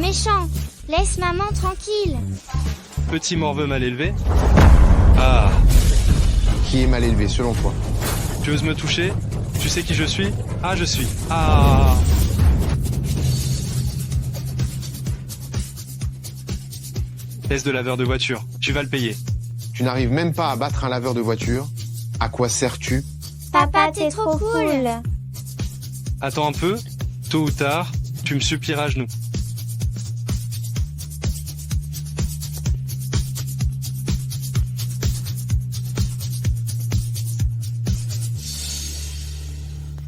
méchant. Laisse maman tranquille. Petit morveux mal élevé. Ah, Qui est mal élevé selon toi? tu oses me toucher? Tu sais qui je suis? Ah, je suis. Ah. Test de laveur de voiture. Tu vas le payer. Tu n'arrives même pas à battre un laveur de voiture. À quoi sers-tu? Papa, t'es trop cool. Attends un peu. Tôt ou tard, tu me supplieras à genoux.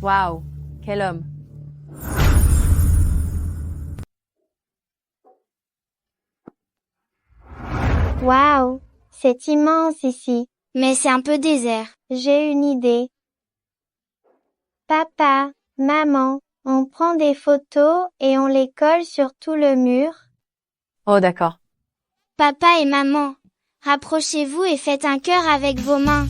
Waouh, quel homme. Waouh, c'est immense ici. Mais c'est un peu désert. J'ai une idée. Papa, maman, on prend des photos et on les colle sur tout le mur. Oh d'accord. Papa et maman, rapprochez-vous et faites un cœur avec vos mains.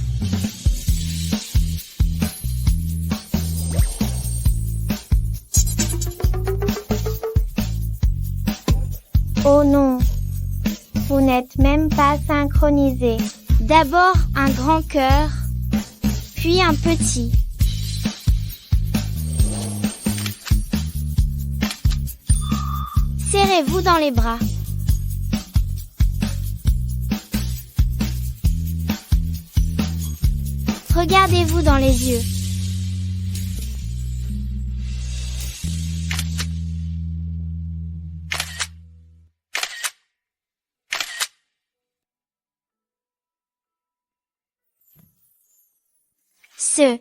Oh non, vous n'êtes même pas synchronisés. D'abord un grand cœur, puis un petit. Serrez-vous dans les bras. Regardez-vous dans les yeux. Ce.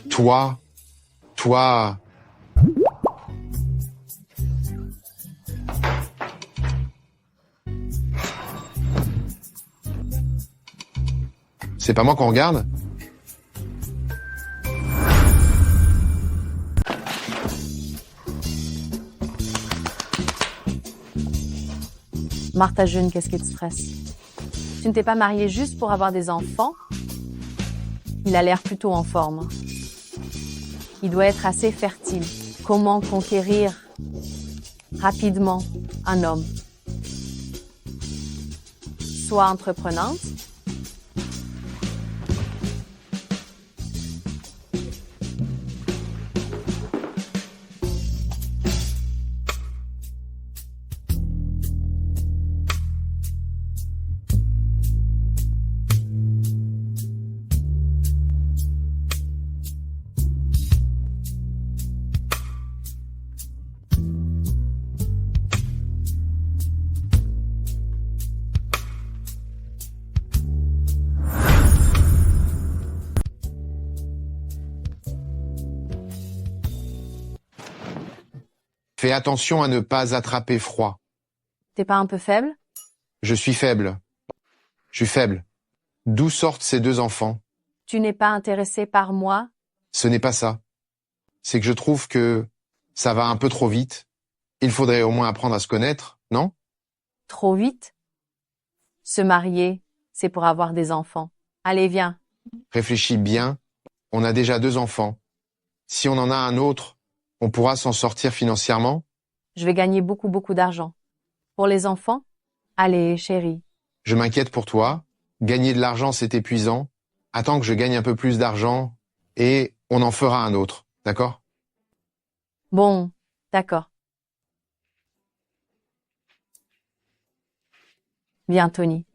Toi. C'est pas moi qu'on regarde? Martha jeune, qu'est-ce qui te stresse? Tu ne t'es pas mariée juste pour avoir des enfants? Il a l'air plutôt en forme. Il doit être assez fertile. Comment conquérir rapidement un homme? Sois entreprenante. Fais attention à ne pas attraper froid. T'es pas un peu faible? Je suis faible. D'où sortent ces deux enfants? Tu n'es pas intéressé par moi? Ce n'est pas ça. C'est que je trouve que ça va un peu trop vite. Il faudrait au moins apprendre à se connaître, non? Trop vite? Se marier, c'est pour avoir des enfants. Allez, viens. Réfléchis bien. On a déjà deux enfants. Si on en a un autre, on pourra s'en sortir financièrement? Je vais gagner beaucoup d'argent. Pour les enfants? Allez, chérie. Je m'inquiète pour toi. Gagner de l'argent, c'est épuisant. Attends que je gagne un peu plus d'argent et on en fera un autre. D'accord? Bon, d'accord. Viens, Tony.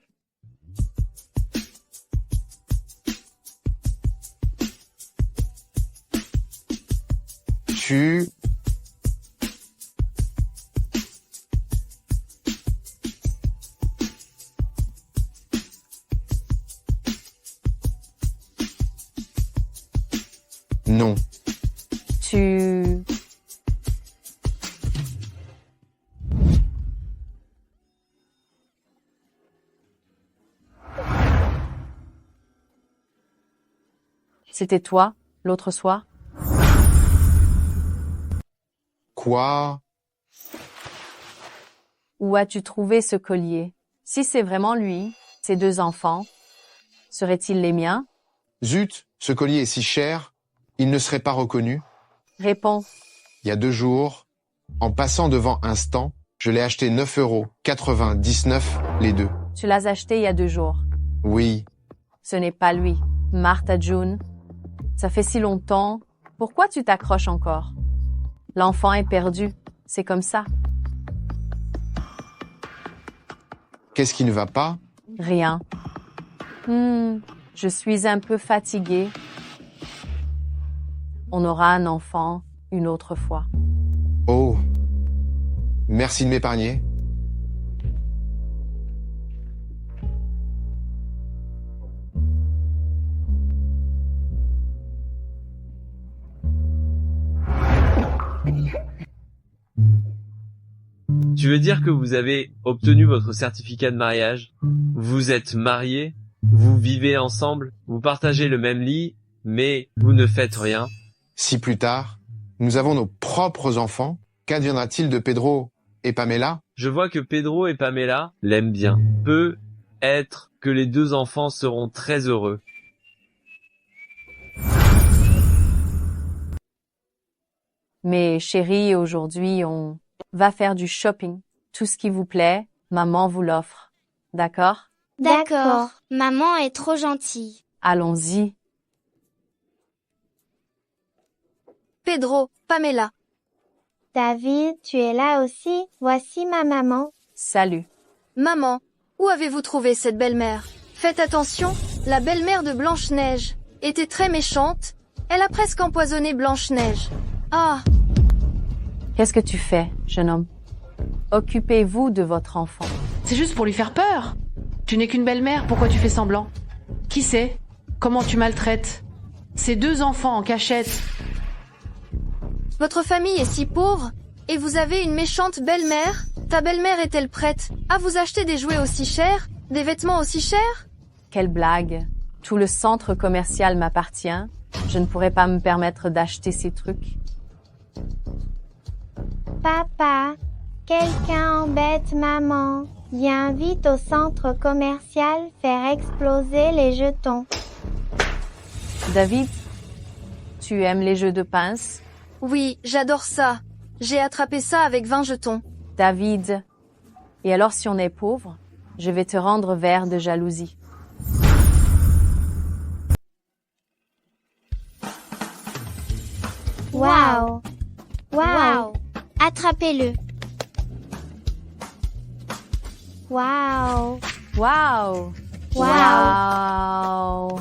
Tu... Non. Tu... C'était toi, l'autre soir? Quoi? Où as-tu trouvé ce collier? Si c'est vraiment lui, ces deux enfants, seraient-ils les miens? Zut, ce collier est si cher, il ne serait pas reconnu. Réponds. Il y a 2 jours, en passant devant un stand, je l'ai acheté 9,99 € les deux. Tu l'as acheté il y a 2 jours. Oui, Ce n'est pas lui. Martha June. Ça fait si longtemps. Pourquoi tu t'accroches encore? L'enfant est perdu. C'est comme ça. qu'est-ce qui ne va pas? Rien. Je suis un peu fatiguée. On aura un enfant une autre fois. Oh, merci de m'épargner. Tu veux dire que vous avez obtenu votre certificat de mariage? Vous êtes mariés? Vous vivez ensemble? Vous partagez le même lit? Mais vous ne faites rien? Si plus tard, nous avons nos propres enfants, qu'adviendra-t-il de Pedro et Pamela? Je vois que Pedro et Pamela l'aiment bien. Peut être que les 2 enfants seront très heureux. Mais chérie, aujourd'hui, on va faire du shopping. Tout ce qui vous plaît, maman vous l'offre. D'accord? D'accord. Maman est trop gentille. Allons-y. Pedro, Pamela. David, tu es là aussi? Voici ma maman. Salut. Maman, où avez-vous trouvé cette belle-mère? Faites attention, la belle-mère de Blanche-Neige était très méchante. Elle a presque empoisonné Blanche-Neige. Ah! Qu'est-ce que tu fais, jeune homme? Occupez-vous de votre enfant. C'est juste pour lui faire peur. Tu n'es qu'une belle-mère, pourquoi tu fais semblant? Qui sait? Comment tu maltraites? Ces 2 enfants en cachette. Votre famille est si pauvre, et vous avez une méchante belle-mère? Ta belle-mère est-elle prête à vous acheter des jouets aussi chers, des vêtements aussi chers? Quelle blague. Tout le centre commercial m'appartient. Je ne pourrais pas me permettre d'acheter ces trucs. Papa, quelqu'un embête maman. Viens vite au centre commercial faire exploser les jetons. David, tu aimes les jeux de pince? Oui, j'adore ça. J'ai attrapé ça avec 20 jetons. David, et alors si on est pauvre, je vais te rendre vert de jalousie. Waouh! Waouh! Attrapez-le. Waouh! Waouh! Waouh! Waouh!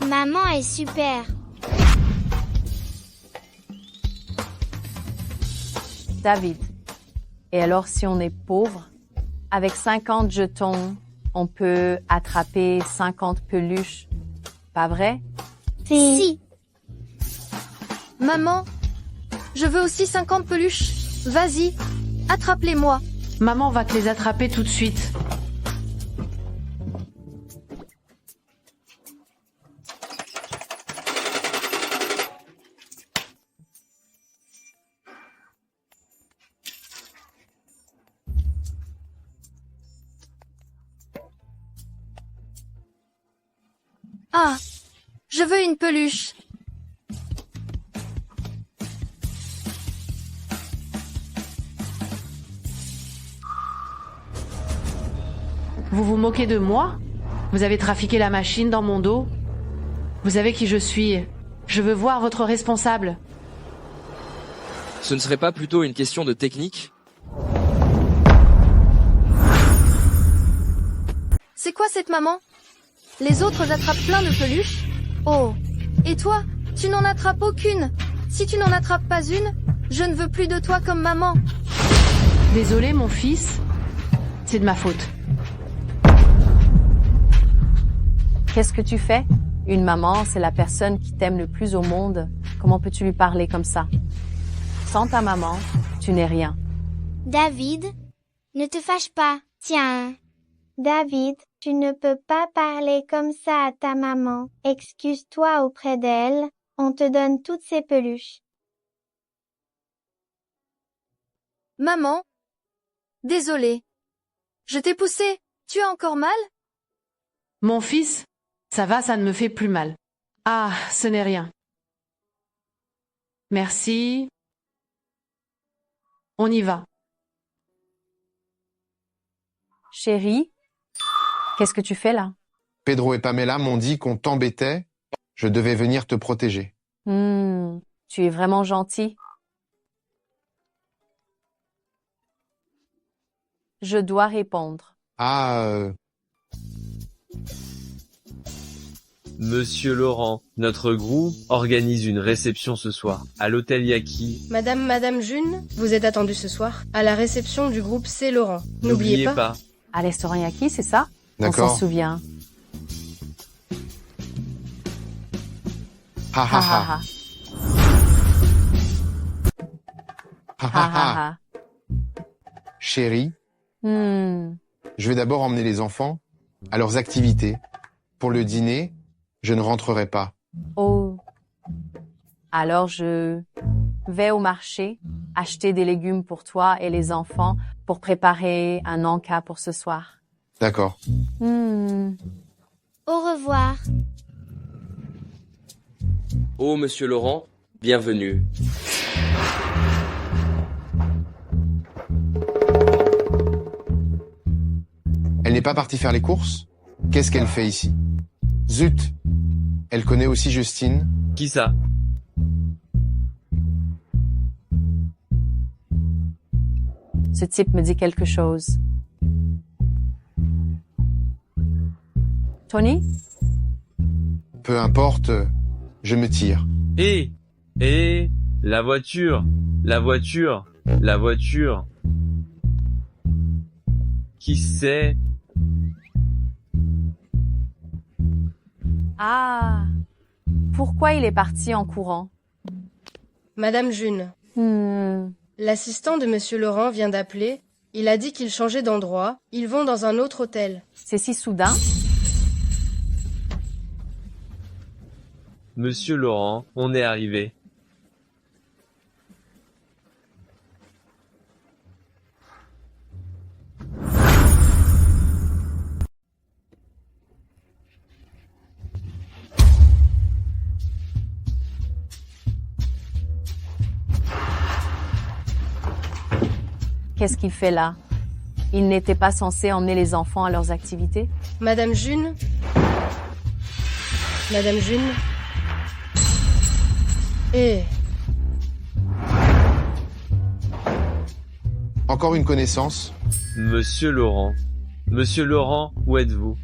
Maman est super. David, et alors si on est pauvre, avec 50 jetons, on peut attraper 50 peluches, pas vrai? Si. Maman, je veux aussi 50 peluches. Vas-y, attrape-les-moi. Maman va te les attraper tout de suite. Ah, je veux une peluche. Vous vous moquez de moi? Vous avez trafiqué la machine dans mon dos? Vous savez qui je suis. Je veux voir votre responsable. Ce ne serait pas plutôt une question de technique? C'est quoi cette maman? Les autres attrapent plein de peluches? Oh, et toi, tu n'en attrapes aucune. Si tu n'en attrapes pas une, je ne veux plus de toi comme maman. Désolé, mon fils. C'est de ma faute. Qu'est-ce que tu fais? Une maman, c'est la personne qui t'aime le plus au monde. Comment peux-tu lui parler comme ça? Sans ta maman, tu n'es rien. David, ne te fâche pas. Tiens. David, tu ne peux pas parler comme ça à ta maman. Excuse-toi auprès d'elle, on te donne toutes ces peluches. Maman? Désolée. Je t'ai poussé. Tu as encore mal? Mon fils, ça va, ça ne me fait plus mal. Ah, ce n'est rien. Merci. On y va. Chérie, qu'est-ce que tu fais là? Pedro et Pamela m'ont dit qu'on t'embêtait, je devais venir te protéger. Tu es vraiment gentil. Je dois répondre. Monsieur Laurent, notre groupe organise une réception ce soir à l'hôtel Yaki. Madame June, vous êtes attendue ce soir à la réception du groupe C. Laurent. N'oubliez pas. À restaurant Yaki, c'est ça? D'accord. On s'en souvient. Ha ha ha. Ha ha ha. Chérie, je vais d'abord emmener les enfants à leurs activités. Pour le dîner, je ne rentrerai pas. Oh. Alors je vais au marché acheter des légumes pour toi et les enfants pour préparer un encas pour ce soir. D'accord. Au revoir. Oh, monsieur Laurent, bienvenue. Elle n'est pas partie faire les courses? Qu'est-ce qu'elle fait ici? Zut! Elle connaît aussi Justine? Qui ça? Ce type me dit quelque chose. Tony? Peu importe, je me tire. La voiture, la voiture, la voiture. Qui c'est? Ah. Pourquoi il est parti en courant? Madame June, l'assistant de monsieur Laurent vient d'appeler. Il a dit qu'il changeait d'endroit. Ils vont dans un autre hôtel. C'est si soudain? Monsieur Laurent, on est arrivé. Qu'est-ce qu'il fait là? Il n'était pas censé emmener les enfants à leurs activités? Madame June? Madame June? Encore une connaissance? Monsieur Laurent. Monsieur Laurent, où êtes-vous?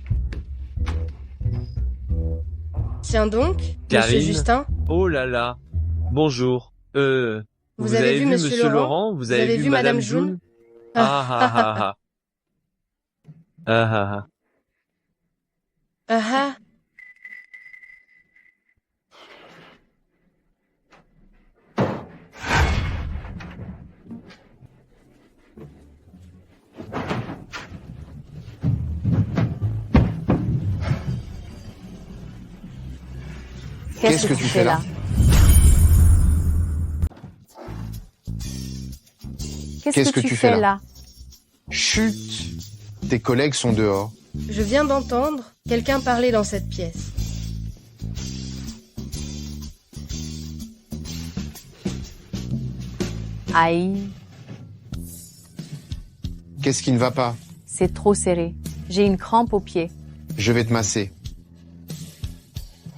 Tiens donc, Karine? monsieur Justin? Oh là là. Bonjour. Vous avez vu monsieur Laurent? Vous avez vu madame June? Ah ah ah ah. Ah ah ah. Ah ah. Qu'est-ce que tu fais là? Qu'est-ce que tu fais là? Chut! Tes collègues sont dehors. Je viens d'entendre quelqu'un parler dans cette pièce. Aïe. Qu'est-ce qui ne va pas? C'est trop serré. J'ai une crampe au pied. Je vais te masser.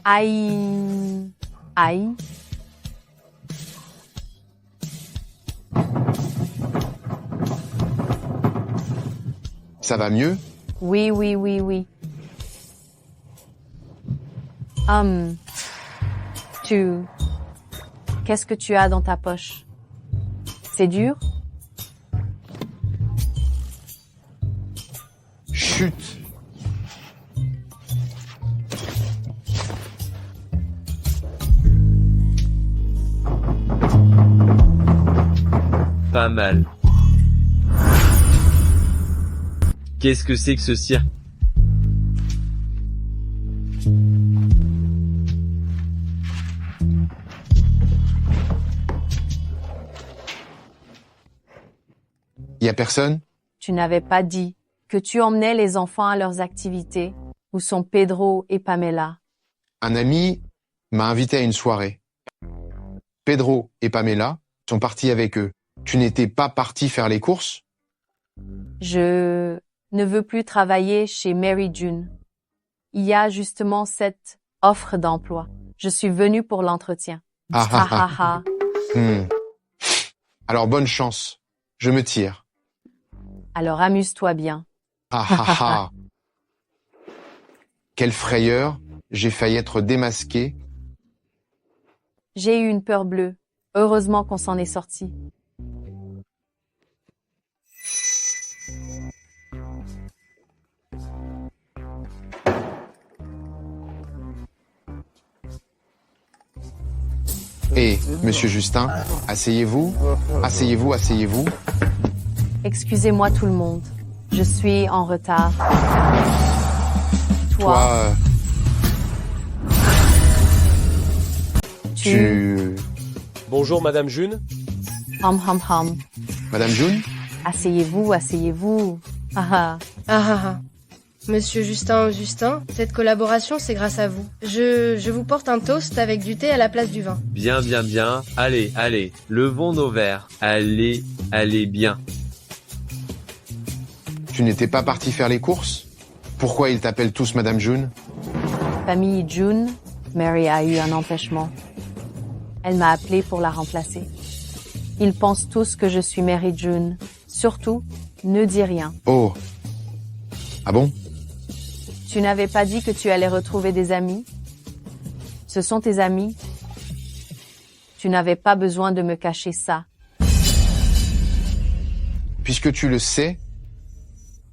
Aïe. Aïe. Ça va mieux? Oui, oui, oui, oui. Qu'est-ce que tu as dans ta poche? C'est dur? Chut! Pas mal. Qu'est-ce que c'est que ce cirque? Y a personne? Tu n'avais pas dit que tu emmenais les enfants à leurs activités. Où sont Pedro et Pamela? Un ami m'a invité à une soirée. Pedro et Pamela sont partis avec eux. Tu n'étais pas parti faire les courses? Je ne veux plus travailler chez Mary June. Il y a justement cette offre d'emploi. Je suis venue pour l'entretien. Ah Ha ah ha ha. ah. Alors bonne chance. Je me tire. Alors amuse-toi bien. Ah ah ah. Quelle frayeur. J'ai failli être démasqué. J'ai eu une peur bleue. Heureusement qu'on s'en est sorti. Et, monsieur Justin, asseyez-vous, asseyez-vous, asseyez-vous. Excusez-moi tout le monde. Je suis en retard. Toi, tu... Bonjour, Madame June. Hum. Madame June? Asseyez-vous, asseyez-vous. Ah ah. Ah ah ah. Monsieur Justin, cette collaboration, c'est grâce à vous. Je vous porte un toast avec du thé à la place du vin. Bien, bien, bien. Allez, levons nos verres. Allez, bien. Tu n'étais pas parti faire les courses? Pourquoi ils t'appellent tous Madame June? Famille June, Mary a eu un empêchement. Elle m'a appelée pour la remplacer. Ils pensent tous que je suis Mary June. Surtout, ne dis rien. Oh. Ah bon? Tu n'avais pas dit que tu allais retrouver des amis? Ce sont tes amis? Tu n'avais pas besoin de me cacher ça. Puisque tu le sais,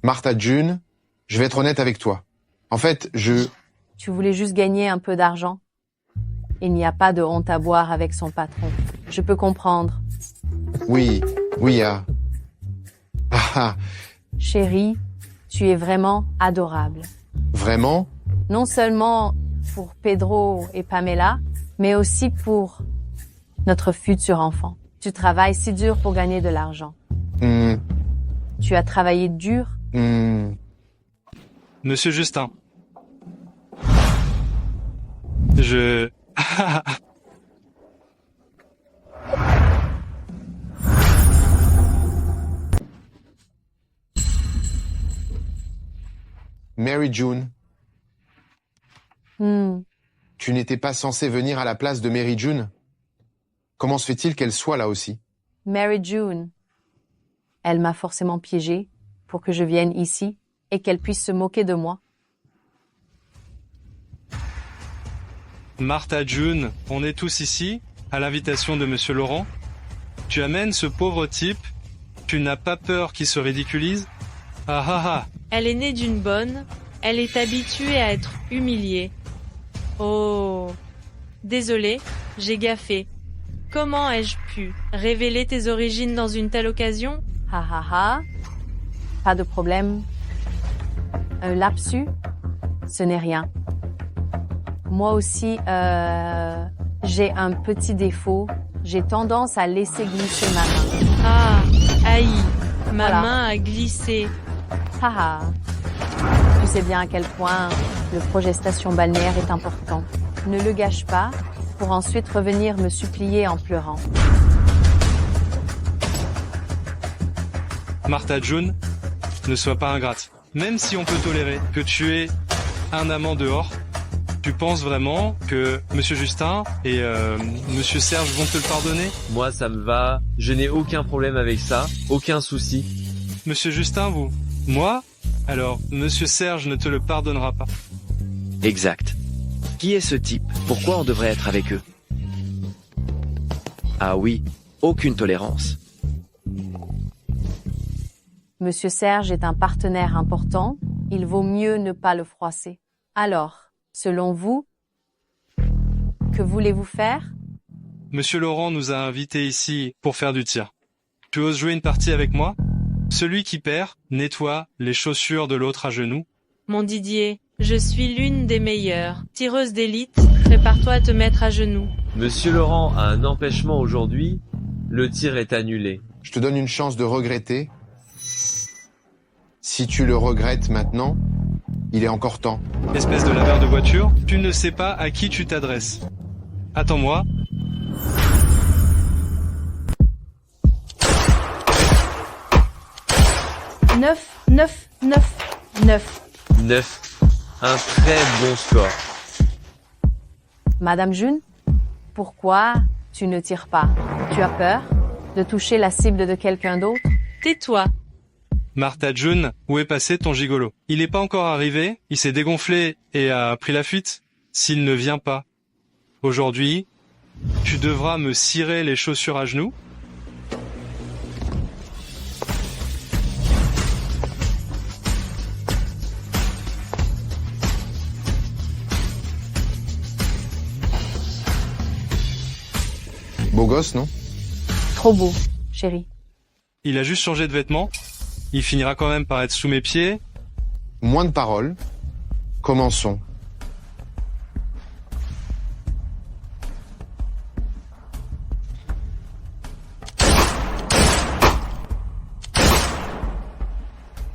Martha June, je vais être honnête avec toi. En fait, Tu voulais juste gagner un peu d'argent? Il n'y a pas de honte à boire avec son patron. Je peux comprendre. Oui, ah. Ah, Chérie, tu es vraiment adorable. vraiment? Non seulement pour Pedro et Pamela, mais aussi pour notre futur enfant. Tu travailles si dur pour gagner de l'argent. Tu as travaillé dur. Monsieur Justin. Mary June. Tu n'étais pas censé venir à la place de Mary June? Comment se fait-il qu'elle soit là aussi? Mary June. Elle m'a forcément piégée pour que je vienne ici et qu'elle puisse se moquer de moi. Martha June, on est tous ici, à l'invitation de Monsieur Laurent. Tu amènes ce pauvre type. Tu n'as pas peur qu'il se ridiculise? Ah ah ah. Elle est née d'une bonne, elle est habituée à être humiliée. Oh. Désolée, j'ai gaffé. Comment ai-je pu révéler tes origines dans une telle occasion? Ha ha ha. Pas de problème. Un lapsus? Ce n'est rien. Moi aussi, j'ai un petit défaut. J'ai tendance à laisser glisser ma main. Ah, aïe, ma Voilà. main a glissé. Haha. Tu sais bien à quel point le projet station balnéaire est important. Ne le gâche pas, pour ensuite revenir me supplier en pleurant. Martha June, ne sois pas ingrate. Même si on peut tolérer que tu aies un amant dehors, tu penses vraiment que Monsieur Justin et Monsieur Serge vont te le pardonner? Moi, ça me va. Je n'ai aucun problème avec ça. Aucun souci. Monsieur Justin, vous? Moi? Alors, Monsieur Serge ne te le pardonnera pas. Exact. Qui est ce type? Pourquoi on devrait être avec eux? Ah oui, aucune tolérance. Monsieur Serge est un partenaire important, il vaut mieux ne pas le froisser. Alors, selon vous, que voulez-vous faire? Monsieur Laurent nous a invités ici pour faire du tir. Tu oses jouer une partie avec moi? Celui qui perd nettoie les chaussures de l'autre à genoux. Mon Didier, je suis l'une des meilleures. Tireuse d'élite, prépare-toi à te mettre à genoux. Monsieur Laurent a un empêchement aujourd'hui. Le tir est annulé. Je te donne une chance de regretter. Si tu le regrettes maintenant, il est encore temps. Espèce de laveur de voiture, tu ne sais pas à qui tu t'adresses. Attends-moi. Neuf, 9. Un très bon score. Madame June, pourquoi tu ne tires pas? Tu as peur de toucher la cible de quelqu'un d'autre? Tais-toi. Martha June, où est passé ton gigolo? Il n'est pas encore arrivé, il s'est dégonflé et a pris la fuite. S'il ne vient pas aujourd'hui, tu devras me cirer les chaussures à genoux. Beau gosse, non? Trop beau, chérie. Il a juste changé de vêtements. Il finira quand même par être sous mes pieds. Moins de paroles. Commençons.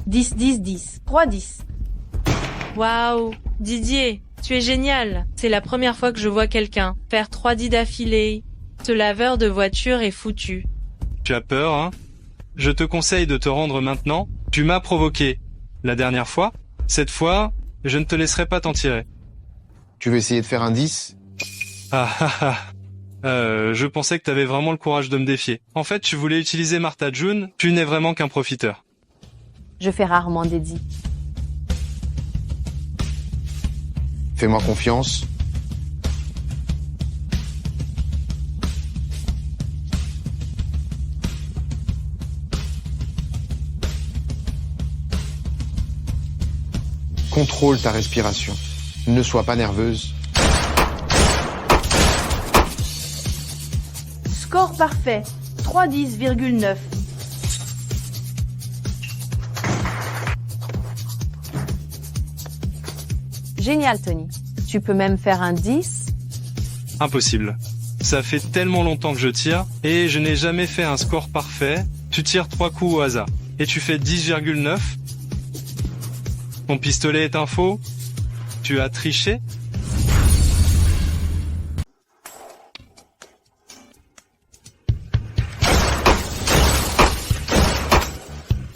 Dix, 3-10. Waouh, Didier, tu es génial. C'est la première fois que je vois quelqu'un faire 3 10 d'affilée. Ce laveur de voiture est foutu. Tu as peur, hein? Je te conseille de te rendre maintenant. Tu m'as provoqué la dernière fois. Cette fois, je ne te laisserai pas t'en tirer. Tu veux essayer de faire un 10? Je pensais que tu avais vraiment le courage de me défier. En fait, tu voulais utiliser Martha June. Tu n'es vraiment qu'un profiteur. Je fais rarement des dits. Fais-moi confiance. Contrôle ta respiration. Ne sois pas nerveuse. Score parfait. 310,9. Génial, Tony. Tu peux même faire un 10? Impossible. Ça fait tellement longtemps que je tire et je n'ai jamais fait un score parfait. Tu tires 3 coups au hasard et tu fais 10,9. Ton pistolet est un faux? Tu as triché?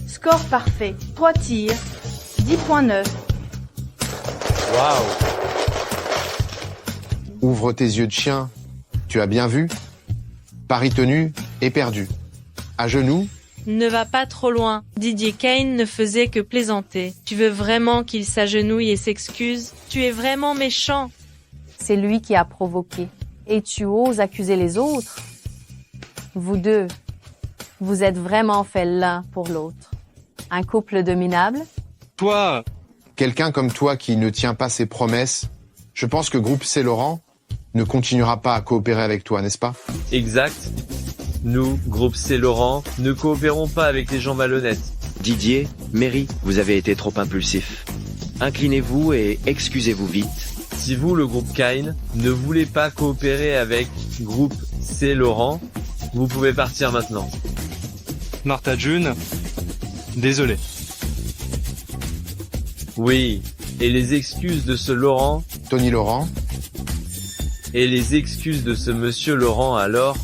Score parfait. 3 tirs. 10,9. Waouh. Ouvre tes yeux de chien. Tu as bien vu? Pari tenu et perdu. À genoux. Ne va pas trop loin. Didier Kane ne faisait que plaisanter. Tu veux vraiment qu'il s'agenouille et s'excuse? Tu es vraiment méchant. C'est lui qui a provoqué. Et tu oses accuser les autres? Vous deux, vous êtes vraiment faits l'un pour l'autre. Un couple de minables? Toi! Quelqu'un comme toi qui ne tient pas ses promesses, je pense que Groupe Saint-Laurent ne continuera pas à coopérer avec toi, n'est-ce pas? Exact. Nous, Groupe Saint-Laurent, ne coopérons pas avec les gens malhonnêtes. Didier, Mary, vous avez été trop impulsif. Inclinez-vous et excusez-vous vite. Si vous, le groupe Kane, ne voulez pas coopérer avec Groupe Saint-Laurent, vous pouvez partir maintenant. Martha June, désolé. Oui, et les excuses de ce Laurent, Tony Laurent, et les excuses de ce monsieur Laurent alors,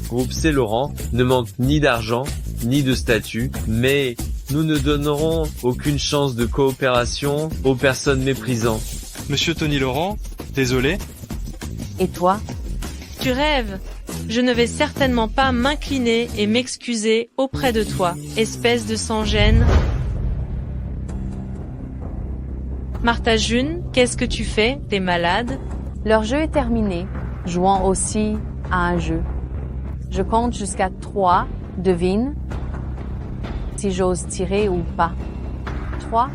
Groupe Saint-Laurent ne manque ni d'argent, ni de statut, mais nous ne donnerons aucune chance de coopération aux personnes méprisantes. Monsieur Tony Laurent, désolé. Et toi? Tu rêves. Je ne vais certainement pas m'incliner et m'excuser auprès de toi, espèce de sans-gêne. Martha June, qu'est-ce que tu fais? T'es malade? Leur jeu est terminé, jouant aussi à un jeu. Je compte jusqu'à 3, devine si j'ose tirer ou pas. 3,